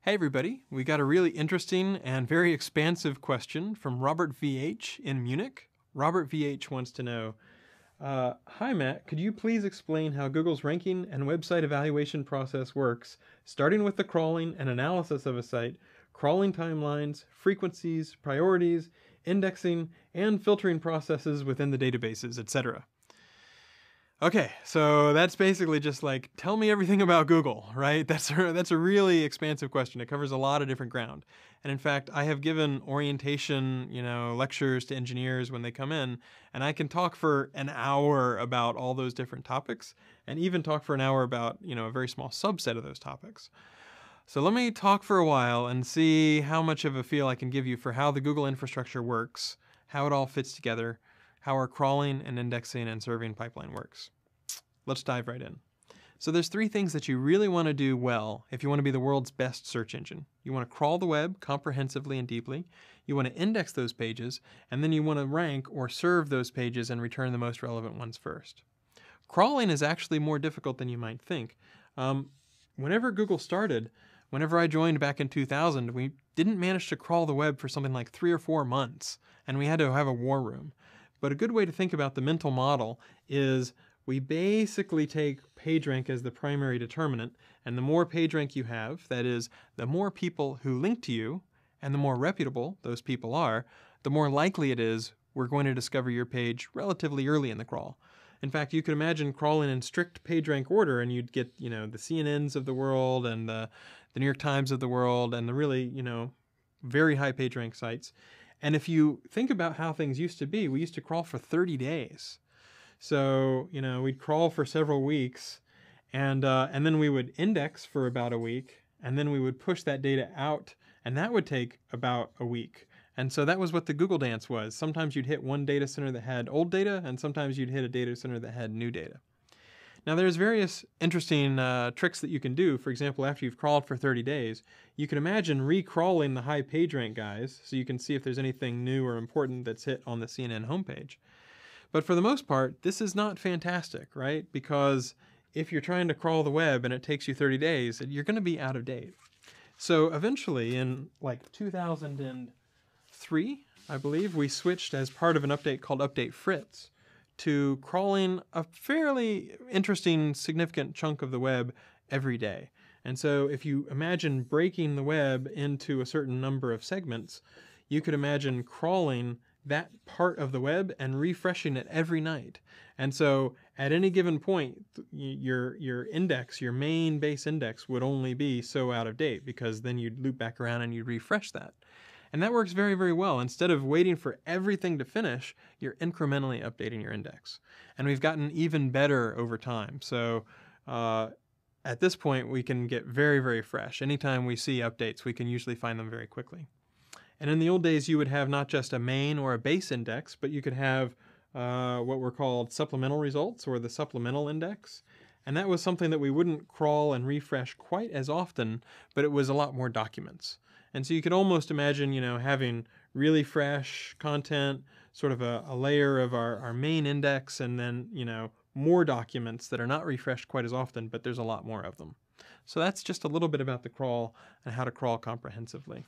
Hey everybody, we got a really interesting and very expansive question from Robert VH in Munich. Robert VH wants to know, hi Matt, could you please explain how Google's ranking and website evaluation process works, starting with the crawling and analysis of a site, crawling timelines, frequencies, priorities, indexing, and filtering processes within the databases, etc. Okay, so that's basically just like, tell me everything about Google, right? That's a really expansive question. It covers a lot of different ground. And in fact, I have given orientation, lectures to engineers when they come in, and I can talk for an hour about all those different topics, and even talk for an hour about, a very small subset of those topics. So let me talk for a while and see how much of a feel I can give you for how the Google infrastructure works, how it all fits together, how our crawling and indexing and serving pipeline works. Let's dive right in. So there's three things that you really want to do well if you want to be the world's best search engine. You want to crawl the web comprehensively and deeply, you want to index those pages, and then you want to rank or serve those pages and return the most relevant ones first. Crawling is actually more difficult than you might think. Whenever Google started, whenever I joined back in 2000, we didn't manage to crawl the web for something like 3 or 4 months, and we had to have a war room. But a good way to think about the mental model is we basically take PageRank as the primary determinant, and the more PageRank you have, that is, the more people who link to you, and the more reputable those people are, the more likely it is we're going to discover your page relatively early in the crawl. In fact, you could imagine crawling in strict PageRank order, and you'd get, the CNNs of the world, and the New York Times of the world, and the really, very high PageRank sites. And if you think about how things used to be, we used to crawl for 30 days. So, we'd crawl for several weeks, and then we would index for about a week, and then we would push that data out, and that would take about a week. And so that was what the Google dance was. Sometimes you'd hit one data center that had old data, and sometimes you'd hit a data center that had new data. Now there's various interesting tricks that you can do. For example, after you've crawled for 30 days, you can imagine re-crawling the high PageRank guys so you can see if there's anything new or important that's hit on the CNN homepage. But for the most part, this is not fantastic, right? Because if you're trying to crawl the web and it takes you 30 days, you're going to be out of date. So eventually in like 2003, I believe, we switched as part of an update called Update Fritz to crawling a fairly interesting, significant chunk of the web every day. And so if you imagine breaking the web into a certain number of segments, you could imagine crawling that part of the web and refreshing it every night. And so at any given point, your index, your main base index, would only be so out of date, because then you'd loop back around and you'd refresh that. And that works very, very well. Instead of waiting for everything to finish, you're incrementally updating your index. And we've gotten even better over time. So at this point, we can get very, very fresh. Anytime we see updates, we can usually find them very quickly. And in the old days, you would have not just a main or a base index, but you could have what were called supplemental results, or the supplemental index. And that was something that we wouldn't crawl and refresh quite as often, but it was a lot more documents. And so you could almost imagine, having really fresh content, sort of a layer of our main index, and then, more documents that are not refreshed quite as often, but there's a lot more of them. So that's just a little bit about the crawl and how to crawl comprehensively.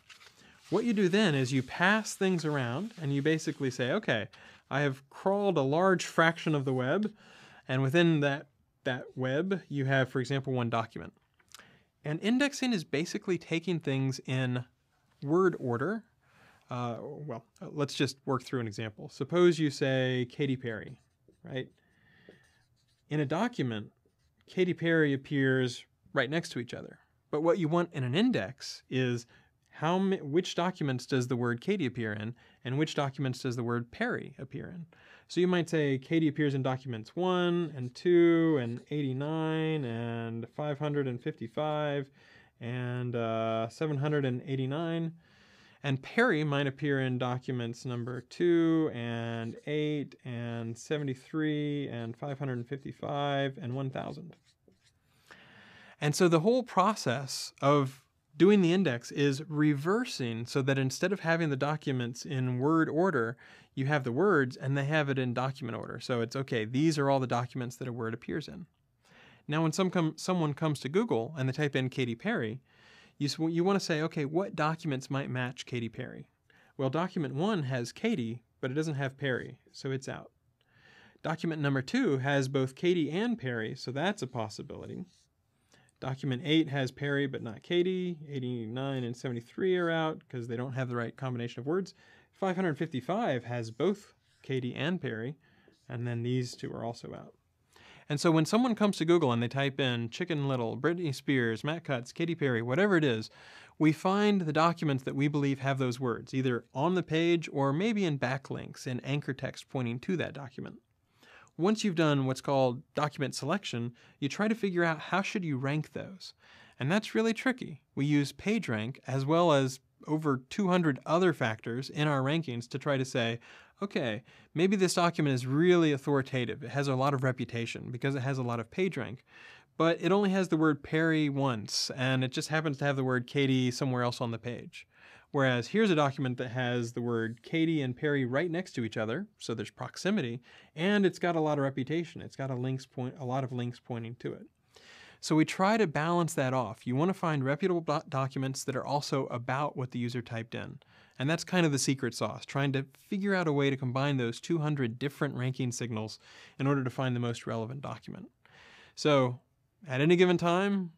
What you do then is you pass things around, and you basically say, okay, I have crawled a large fraction of the web, and within that web, you have, for example, one document. And indexing is basically taking things in word order. Let's just work through an example. Suppose you say Katy Perry, right? In a document, Katy Perry appears right next to each other. But what you want in an index is which documents does the word Katy appear in, and which documents does the word Perry appear in. So you might say Katy appears in documents 1 and 2 and 89 and 555 and 789. And Perry might appear in documents number 2 and 8 and 73 and 555 and 1000. And so the whole process of doing the index is reversing, so that instead of having the documents in word order, you have the words and they have it in document order. So it's okay, these are all the documents that a word appears in. Now when someone comes to Google and they type in Katy Perry, You want to say, okay, what documents might match Katy Perry? Well, document 1 has Katy, but it doesn't have Perry, so it's out. Document number 2 has both Katy and Perry, so that's a possibility. Document 8 has Perry but not Katy. 89 and 73 are out because they don't have the right combination of words. 555 has both Katy and Perry, and then these two are also out. And so when someone comes to Google and they type in Chicken Little, Britney Spears, Matt Cutts, Katy Perry, whatever it is, we find the documents that we believe have those words, either on the page or maybe in backlinks in anchor text pointing to that document. Once you've done what's called document selection, you try to figure out how should you rank those. And that's really tricky. We use PageRank as well as over 200 other factors in our rankings to try to say, okay, maybe this document is really authoritative. It has a lot of reputation because it has a lot of PageRank, but it only has the word Perry once, and it just happens to have the word Katy somewhere else on the page. Whereas here's a document that has the word Katy and Perry right next to each other, so there's proximity, and it's got a lot of reputation. It's got a lot of links pointing to it. So we try to balance that off. You want to find reputable documents that are also about what the user typed in. And that's kind of the secret sauce, trying to figure out a way to combine those 200 different ranking signals in order to find the most relevant document. So at any given time,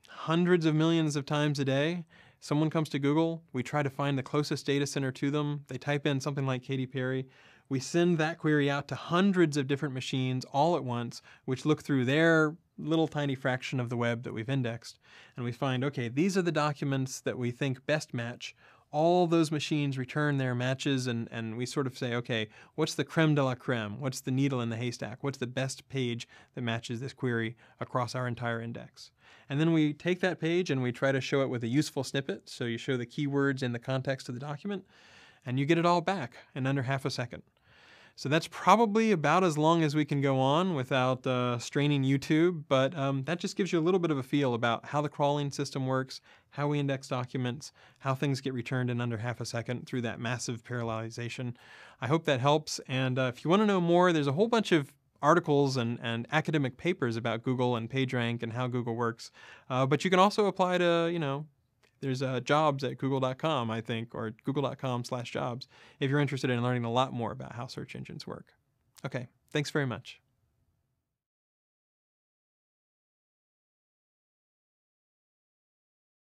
hundreds of millions of times a day, someone comes to Google, we try to find the closest data center to them, they type in something like Katy Perry, we send that query out to hundreds of different machines all at once, which look through their little tiny fraction of the web that we've indexed, and we find, okay, these are the documents that we think best match. All those machines return their matches, and we sort of say, okay, what's the creme de la creme? What's the needle in the haystack? What's the best page that matches this query across our entire index? And then we take that page and we try to show it with a useful snippet. So you show the keywords in the context of the document, and you get it all back in under half a second. So that's probably about as long as we can go on without straining YouTube, but that just gives you a little bit of a feel about how the crawling system works, how we index documents, how things get returned in under half a second through that massive parallelization. I hope that helps, and if you want to know more, there's a whole bunch of articles and academic papers about Google and PageRank and how Google works, but you can also apply to, there's jobs at google.com, I think, or google.com/jobs if you're interested in learning a lot more about how search engines work. Okay, thanks very much.